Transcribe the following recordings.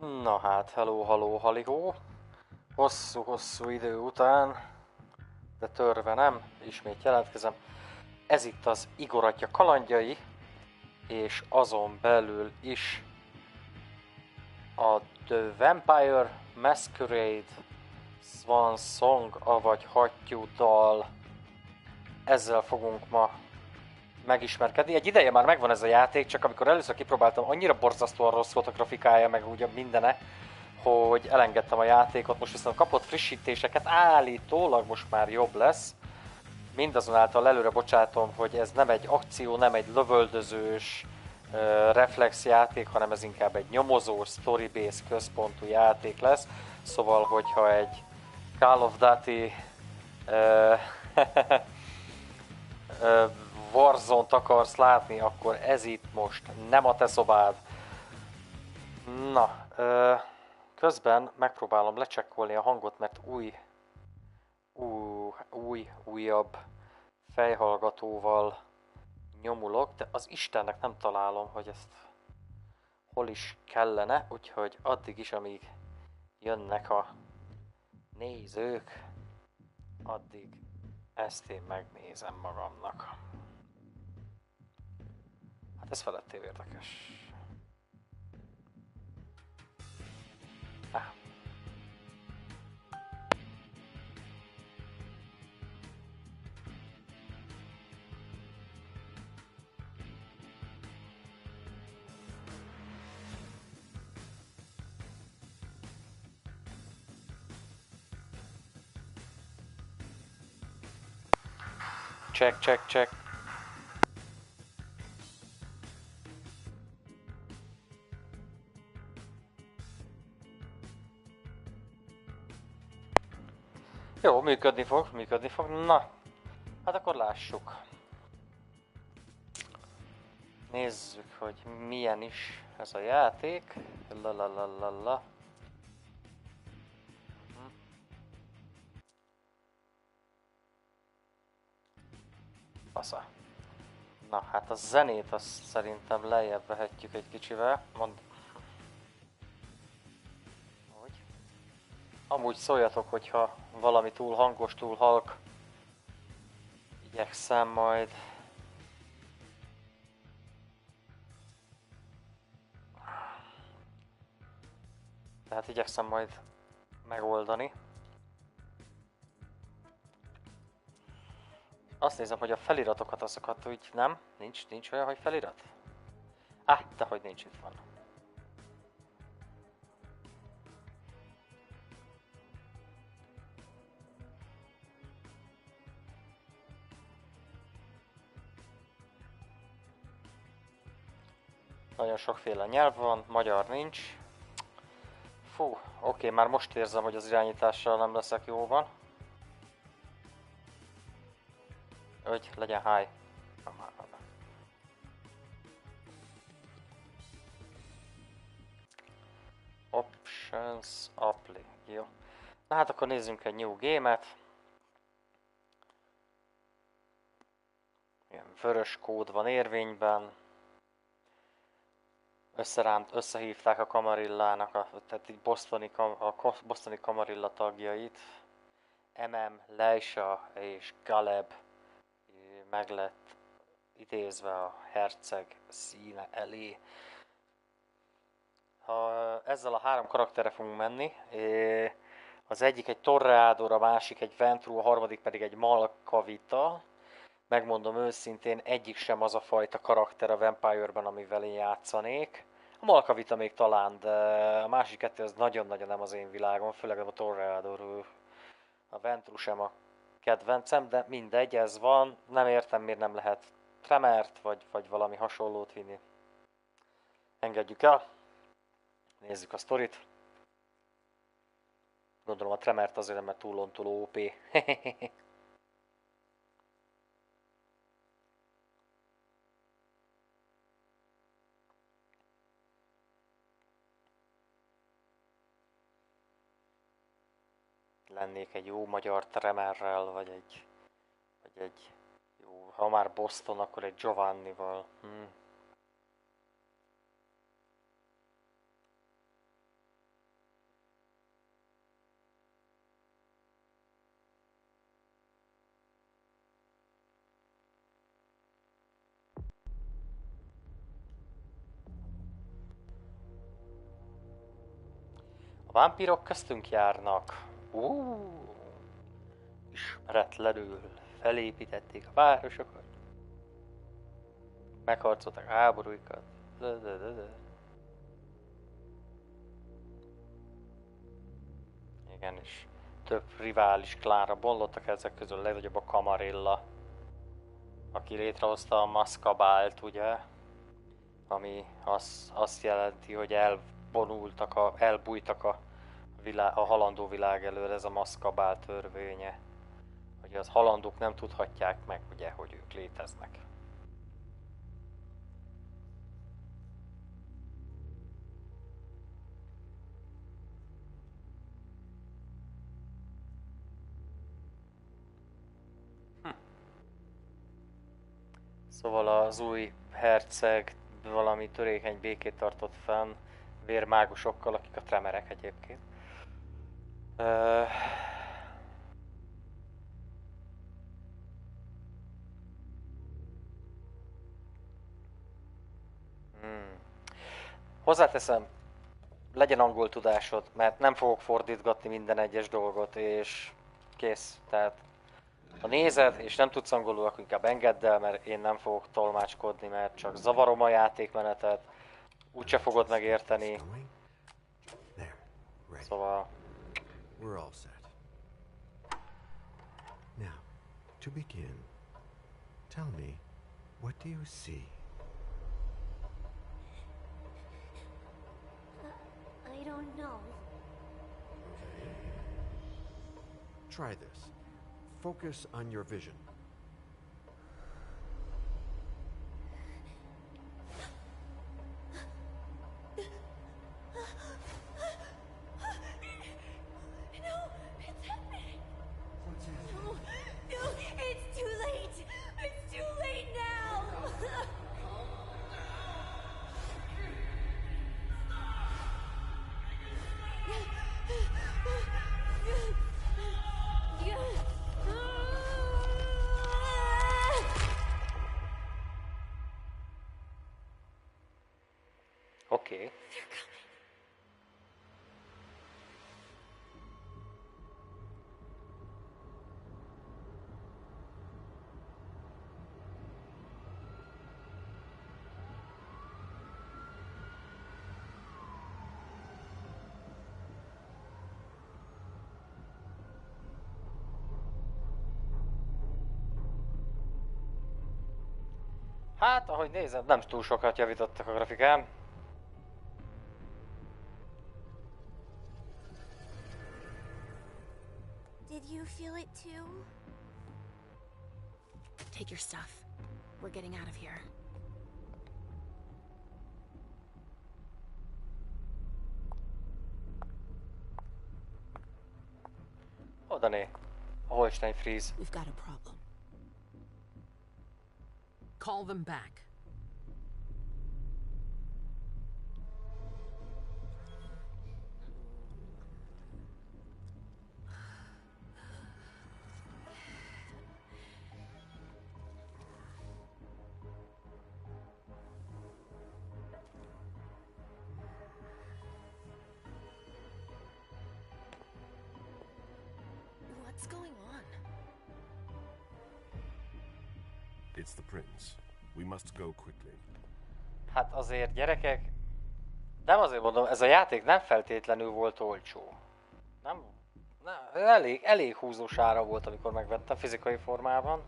Na hát, hello, haló, halihó. Hosszú-hosszú idő után, de törve nem, ismét jelentkezem. Ez itt az Igoor Atya kalandjai, és azon belül is a The Vampire Masquerade Swan Song, avagy hattyú dal. Ezzel fogunk ma megismerkedni. Egy ideje már megvan ez a játék, csak amikor először kipróbáltam, annyira borzasztóan rossz volt a grafikája, meg ugye mindene, hogy elengedtem a játékot. Most viszont kapott frissítéseket, állítólag most már jobb lesz. Mindazonáltal előre bocsátom, hogy ez nem egy akció, nem egy lövöldözős reflex játék, hanem ez inkább egy nyomozós, story-based központú játék lesz. Szóval, hogyha egy Call of Duty Warzone-t akarsz látni, akkor ez itt most nem a te szobád. Na, közben megpróbálom lecsekkolni a hangot, mert újabb fejhallgatóval nyomulok, de az Istennek nem találom, hogy ezt hol is kellene, úgyhogy addig is, amíg jönnek a nézők, addig ezt én megnézem magamnak. Hát ez felettébb érdekes. Check. Jó, működni fog. Na, hát akkor lássuk. Nézzük, hogy milyen is ez a játék. La. Fasza. Na, hát a zenét azt szerintem lejjebb vehetjük egy kicsivel. Hogy? Amúgy szóljatok, hogyha valami túl hangos, túl halk. Igyekszem majd. Tehát igyekszem majd megoldani. Azt nézem, hogy a feliratokat azokat úgy nem? Nincs olyan, hogy felirat? Dehogy nincs, itt van. Nagyon sokféle nyelv van, magyar nincs. Fú, oké, már most érzem, hogy az irányítással nem leszek jóban. Hogy legyen high. Options, apply. Jó. Na hát akkor nézzünk egy new game-et. Ilyen vörös kód van érvényben. Összehívták a kamarillának, tehát így bostoni kamarilla tagjait. Leisha és Galeb meg lett idézve a herceg színe elé. Ezzel a három karakterre fogunk menni. Az egyik egy Torreador, a másik egy Ventru, a harmadik pedig egy Malkavita. Megmondom őszintén, egyik sem az a fajta karakter a Vampire-ben, amivel én játszanék. A Malkavita még talán, de a másik kettő az nagyon-nagyon nem az én világom, főleg a Torreador. A Ventru sem a kedvencem, de mindegy, ez van. Nem értem, miért nem lehet tremert, vagy valami hasonlót vinni. Engedjük el. Nézzük a sztorit. Gondolom a tremert azért nem, mert túlontúl OP. Lennék egy jó magyar tremerrel, vagy egy jó, ha már Boston, akkor egy Giovannival. vámpírok köztünk járnak. Ismeretlenül felépítették a városokat. Megharcolták háborúikat. Igen, és több rivális klánra bonlottak, ezek közül a legnagyobb a Camarilla, aki létrehozta a Masquerade-t, ugye? Ami azt jelenti, hogy elbújtak a halandó világ elől, ez a Masquerade törvénye. Hogy az halandók nem tudhatják meg, ugye, hogy ők léteznek. Szóval az új herceg valami törékeny békét tartott fenn vérmágusokkal, akik a tremerek egyébként. Hozzáteszem, legyen angol tudásod, mert nem fogok fordítgatni minden egyes dolgot, és kész. Tehát ha nézed, és nem tudsz angolul, akkor inkább engedd el, mert én nem fogok tolmácskodni, mert csak zavarom a játékmenetet, úgyse fogod megérteni. Szóval... We're all set. Now, to begin, tell me, what do you see? I don't know. Okay. Try this. Focus on your vision. Oké. Hát, ahogy nézem, nem túl sokat javítottak a grafikán. Did you feel it too? Take your stuff. We're getting out of here. Odané. A Holstein Freeze. We've got a problem. Call them back. What's going on? It's the prince. We must go quickly. Hát azért gyerekek, nem azért mondom, ez a játék nem feltétlenül volt olcsó. Nem elég húzós ára volt, amikor megvettem fizikai formában.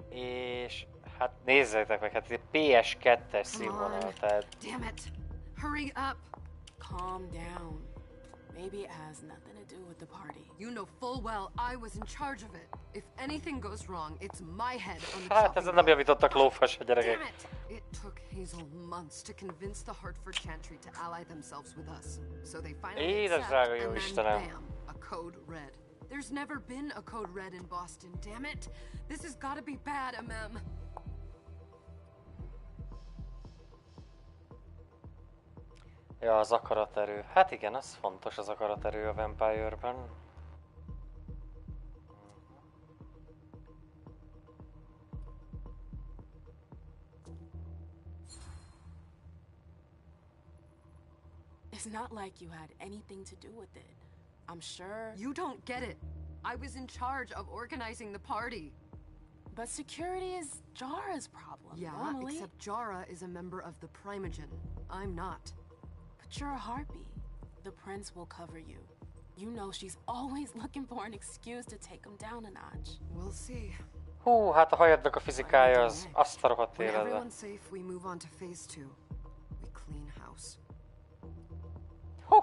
És hát nézzétek meg, hát PS2-es színvonal, tehát... Damn it! Hurry up! Calm down. Maybe it has nothing to do with the party. You know full well I was in charge of it. If anything goes wrong, it's my head on the Hát chopping ezen nem block. javítottak lófasra, gyerekek. Damn it! It took Hazel months to convince the Hartford Chantry to ally themselves with us. So they finally Édes accept, drága jó and then Istenem. bam, a code red. There's never been a code red in Boston, damn it! This has gotta be bad, MM. Ja, az akaraterő. Hát igen, az fontos az akaraterő a Vampire-ben. Is It's not like you had anything to do with it. I'm sure... You don't get it. I was in charge of organizing the party. But security is Jara's problem, Yeah, normally. except Jara is a member of the Primogen. I'm not. But you're a harpy. The prince will cover you. You know she's always looking for an excuse to take him down a notch. We'll see. Hú, hát a hajadnak a fizikája az azt a rohadt When életbe. everyone's safe, we move on to phase 2. We clean house. Hú!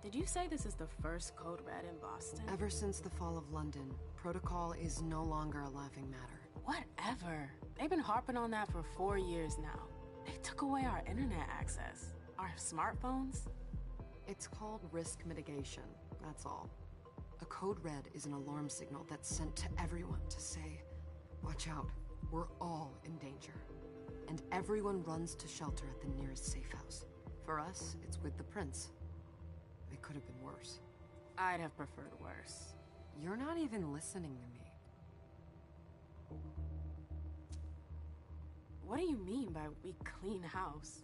Did you say this is the first Code Red in Boston? Ever since the fall of London, protocol is no longer a laughing matter. Whatever. They've been harping on that for 4 years now. They took away our internet access. Our smartphones. It's called risk mitigation, that's all. A code red is an alarm signal that's sent to everyone to say, watch out, we're all in danger. And everyone runs to shelter at the nearest safe house. For us, it's with the prince. It could have been worse. I'd have preferred worse. You're not even listening to me. What do you mean by we clean house?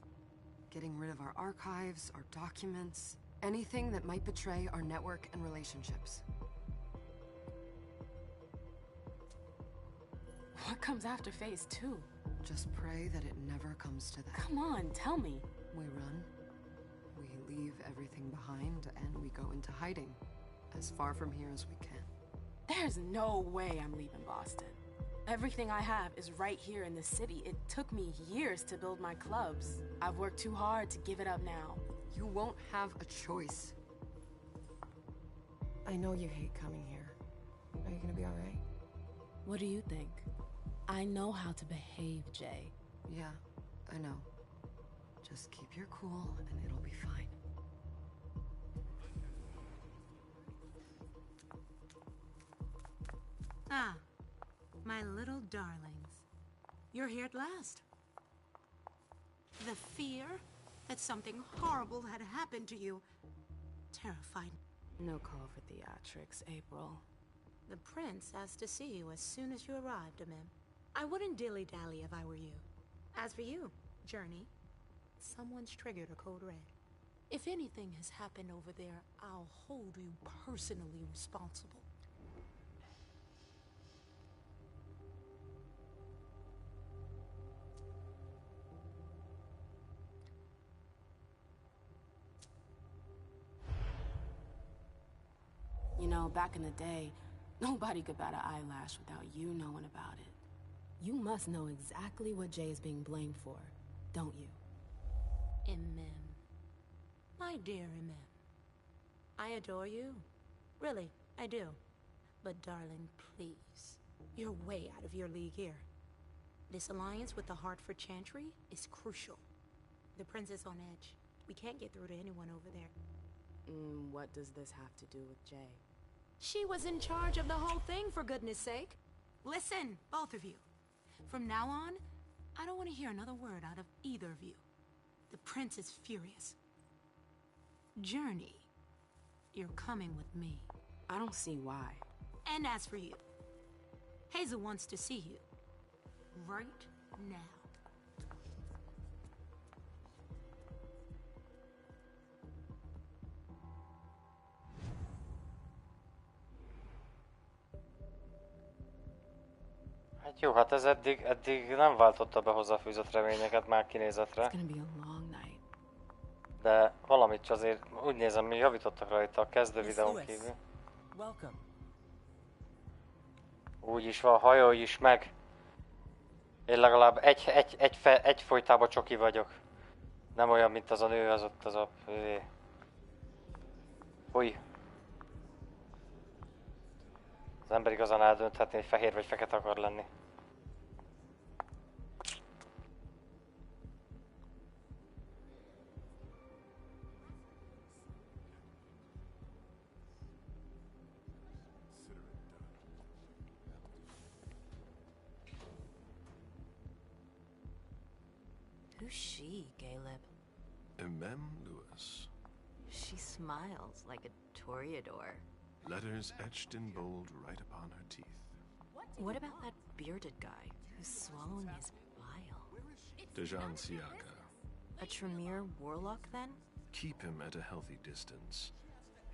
Getting rid of our archives, our documents, anything that might betray our network and relationships. What comes after phase 2? Just pray that it never comes to that. Come on, tell me. We run, we leave everything behind, and we go into hiding. As far from here as we can. There's no way I'm leaving Boston. Everything I have is right here in the city. It took me years to build my clubs. I've worked too hard to give it up now. You won't have a choice. I know you hate coming here. Are you gonna be alright? What do you think? I know how to behave, Jay. Yeah, I know. Just keep your cool and it'll be fine. Ah, my little darlings. You're here at last. The fear that something horrible had happened to you terrified. No call for theatrics, April. The prince asked to see you as soon as you arrived, Amim. I wouldn't dilly-dally if I were you. As for you, Journey, someone's triggered a code red. If anything has happened over there, I'll hold you personally responsible. You know, back in the day, nobody could bat an eyelash without you knowing about it. You must know exactly what Jay is being blamed for, don't you? Imem. My dear Imem. I adore you. Really, I do. But darling, please. You're way out of your league here. This alliance with the Hartford Chantry is crucial. The prince is on edge. We can't get through to anyone over there. What does this have to do with Jay? She was in charge of the whole thing, for goodness sake. Listen, both of you. From now on, I don't want to hear another word out of either of you. The prince is furious. Journey, you're coming with me. I don't see why. And as for you, Hazel wants to see you. Right now. Hát jó, hát ez eddig nem váltotta be hozzáfűzött reményeket már kinézetre. It's gonna be a long night. De valamit azért úgy nézem, mi javítottak rajta a kezdő videón kívül. Welcome. Úgy is van, hajolj is meg! Én legalább egy folytában csoki vagyok. Nem olyan, mint az a nő, az ott az a... Fúj! Az ember igazán eldönthetné, hogy fehér vagy fekete akar lenni. Who's she, Caleb? Imem Lewis. She smiles like a toreador. Letters etched in bold right upon her teeth. What about that bearded guy who's swallowing his bile? Dejan Siaka. A Tremere warlock, then? Keep him at a healthy distance.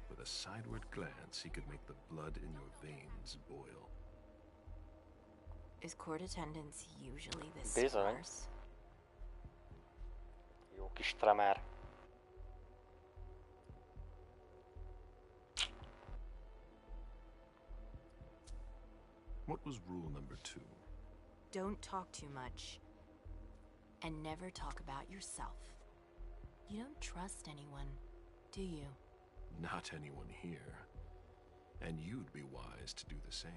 With a sideward glance, he could make the blood in your veins boil. Is court attendance usually this Bizony. sparse? Jó kis Tremere. What was rule number 2? Don't talk too much. And never talk about yourself. You don't trust anyone, do you? Not anyone here. And you'd be wise to do the same.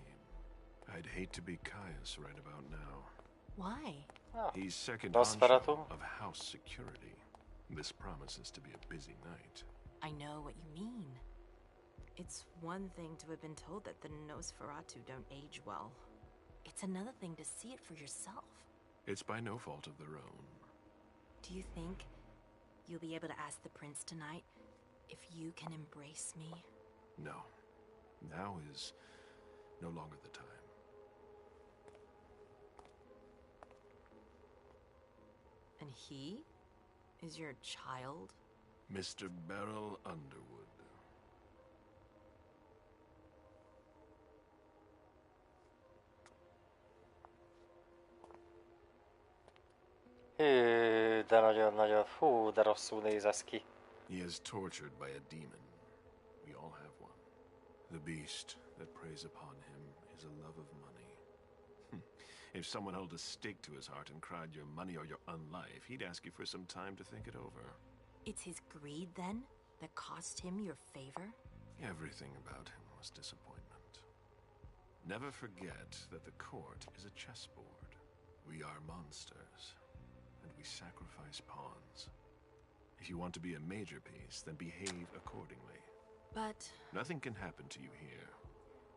I'd hate to be Caius right about now. Why? Ah, He's second Nosferatu. honcho of house security. This promises to be a busy night. I know what you mean. It's one thing to have been told that the Nosferatu don't age well. It's another thing to see it for yourself. It's by no fault of their own. Do you think you'll be able to ask the prince tonight if you can embrace me? No. Now is no longer the time. And he is your child? Mr. Beryl Underwood. Hű, de nagyon-nagyon, hú, de rosszul néz ez ki. He is tortured by a demon. We all have one. The beast that preys upon him is a love of money. If someone held a stake to his heart and cried your money or your unlife, he'd ask you for some time to think it over. It's his greed, then, that cost him your favor? Everything about him was disappointment. Never forget that the court is a chessboard. We are monsters, and we sacrifice pawns. If you want to be a major piece, then behave accordingly. But Nothing can happen to you here.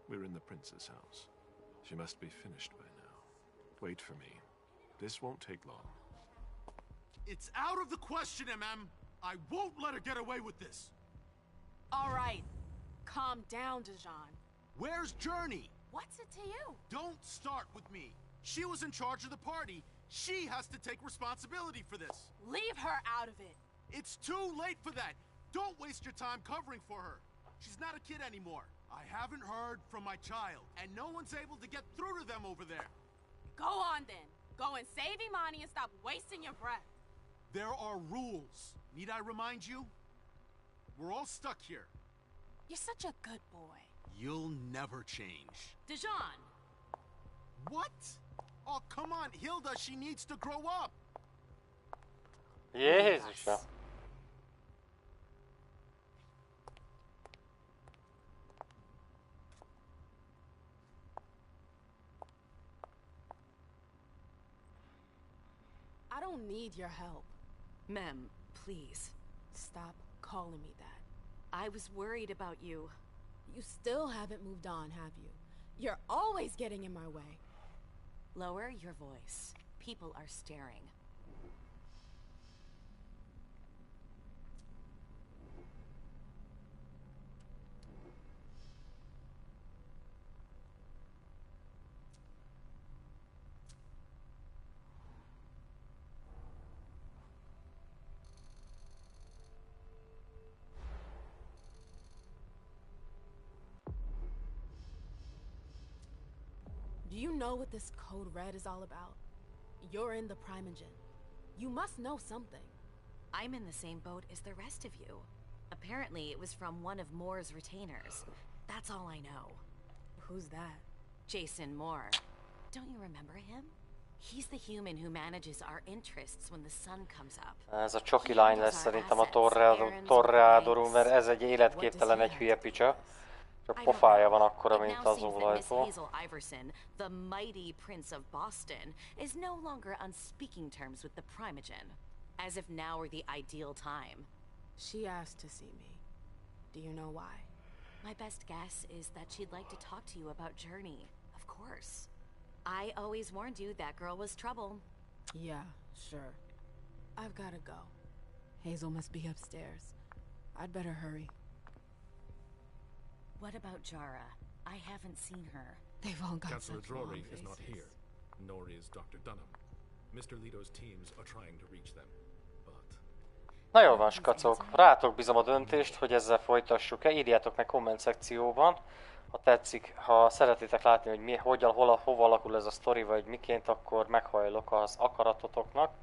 We're in the prince's house. She must be finished by now. Wait for me. This won't take long. It's out of the question, MM. I won't let her get away with this. All right. Calm down, Dejan. Where's Journey? What's it to you? Don't start with me. She was in charge of the party. She has to take responsibility for this. Leave her out of it. It's too late for that. Don't waste your time covering for her. She's not a kid anymore. I haven't heard from my child, and no one's able to get through to them over there. Go on, then. Go and save Imani and stop wasting your breath. There are rules. Need I remind you? We're all stuck here. You're such a good boy. You'll never change. Dejan! What? Oh, come on, Hilda, she needs to grow up. Jézusom. I don't need your help. Mem, please. Stop calling me that. I was worried about you. You still haven't moved on, have you? You're always getting in my way. Lower your voice. People are staring. Do you know what this Code Red is all about? You're in the Primogen. You must know something. I'm in the same boat as the rest of you. Apparently, it was from one of Moore's retainers. That's all I know. Who's that? Jason Moore. Don't you remember him? He's the human who manages our interests when the sun comes up. Ez a csoki lány lesz szerintem a torreádorú, mert ez egy életképtelen, egy hülye picsa. Csak pofája van akkora, mint az olajfó. Hazel Iverson, the mighty prince of Boston, is no longer on speaking terms with the Primogen. As if now were the ideal time. She asked to see me. Do you know why? My best guess is that she'd like to talk to you about Journey, of course. I always warned you that girl was trouble. Yeah, sure. I've gotta go. Hazel must be upstairs. I'd better hurry. What about Jara? I haven't seen her. They've all got Councillor such long Drury is not faces. here, nor is Dr. Dunham. Mr. Leto's teams are trying to reach them, but Na jól van, skacok. Rátok bízom a döntést, hogy ezzel folytassuk-e. Írjátok meg komment szekcióban, ha tetszik, ha szeretitek látni, hogy mi, hova alakul ez a sztori, vagy miként, akkor meghajlok az akaratotoknak,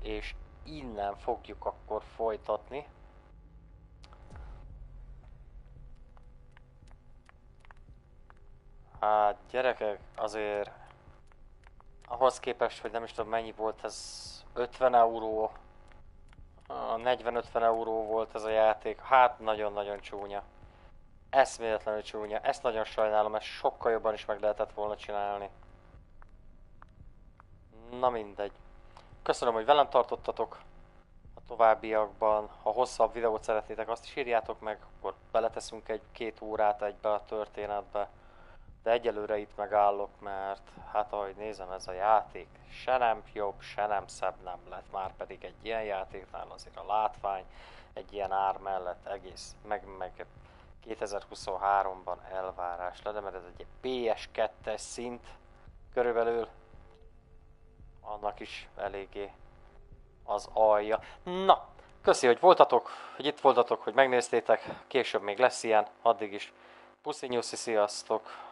és innen fogjuk akkor folytatni. Hát gyerekek, azért ahhoz képest, hogy nem is tudom mennyi volt ez, 50 euró, 40-50 euró volt ez a játék, hát nagyon-nagyon csúnya. Eszméletlenül csúnya, ezt nagyon sajnálom, ezt sokkal jobban is meg lehetett volna csinálni. Na mindegy. Köszönöm, hogy velem tartottatok a továbbiakban. Ha hosszabb videót szeretnétek, azt is írjátok meg, akkor beleteszünk egy-két órát egybe a történetbe. De egyelőre itt megállok, mert hát ahogy nézem, ez a játék se nem jobb, se nem szebb nem lett. Már pedig egy ilyen játéknál azért a látvány egy ilyen ár mellett egész, meg 2023-ban elvárás le, de mert ez egy PS2-es szint körülbelül, annak is eléggé az alja. Na, köszi, hogy voltatok, hogy itt voltatok, hogy megnéztétek, később még lesz ilyen, addig is puszi nyuszi, sziasztok!